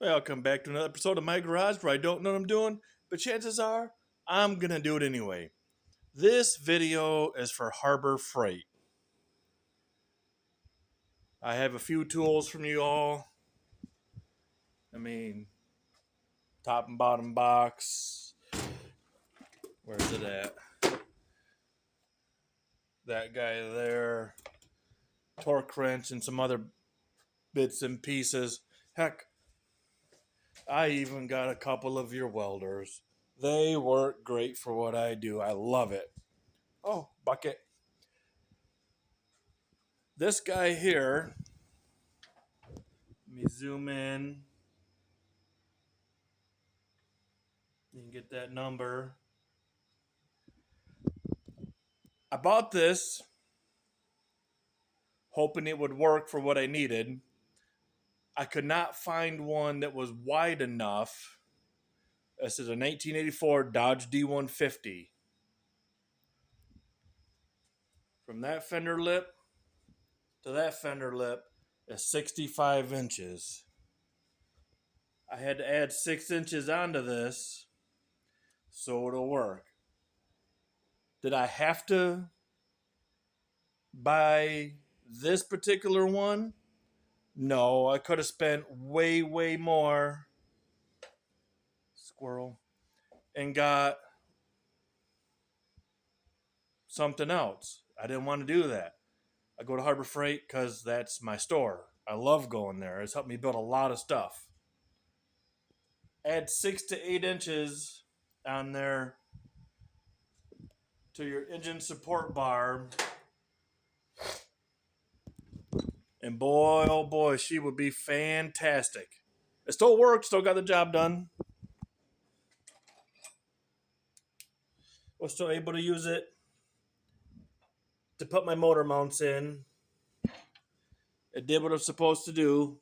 Welcome back to another episode of my garage where I don't know what I'm doing, but chances are I'm gonna do it anyway. This video is for Harbor Freight. I have a few tools from you all. I mean, top and bottom box. Where's it at? That guy there. Torque wrench and some other bits and pieces. Heck, I even got a couple of your welders. They work great for what I do. I love it. Oh, bucket. This guy here, let me zoom in. You can get that number. I bought this hoping it would work for what I needed. I could not find one that was wide enough. This is a 1984 Dodge D150. From that fender lip to that fender lip is 65 inches. I had to add 6 inches onto this so it'll work. Did I have to buy this particular one? No, I could have spent way more. Squirrel. And got something else. I didn't want to do that. I go to Harbor Freight because that's my store. I love going there. It's helped me build a lot of stuff. Add 6 to 8 inches on there to your engine support bar. And boy, oh boy, she would be fantastic. It still works, still got the job done. Was still able to use it to put my motor mounts in. It did what it was supposed to do.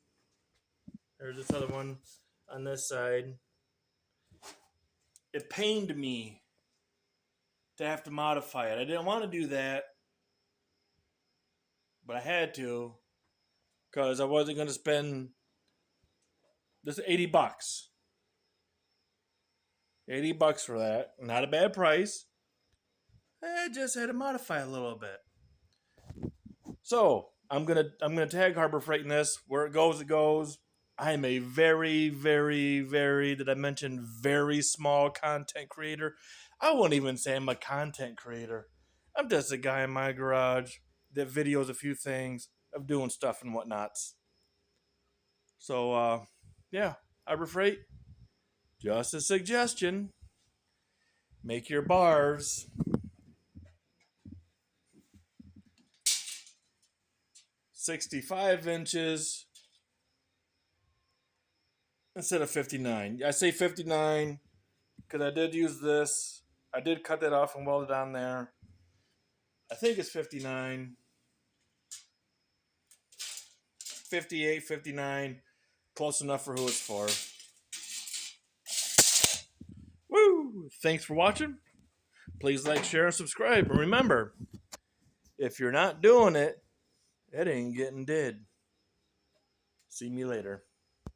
There's this other one on this side. It pained me to have to modify it. I didn't want to do that, but I had to because I wasn't going to spend this $80. $80 for that. Not a bad price. I just had to modify a little bit. So I'm gonna tag Harbor Freight in this. Where it goes, it goes. I'm a very did I mention very small content creator? I won't even say I'm a content creator. I'm just a guy in my garage that videos a few things of doing stuff and whatnots. So yeah, Harbor Freight. Just a suggestion. Make your bars 65 inches instead of 59. I say 59 because I did use this. I did cut that off and weld it on there. I think it's 59. 58, 59. Close enough for who it's for. Woo! Thanks for watching. Please like, share, and subscribe. And remember, if you're not doing it, it ain't getting did. See me later.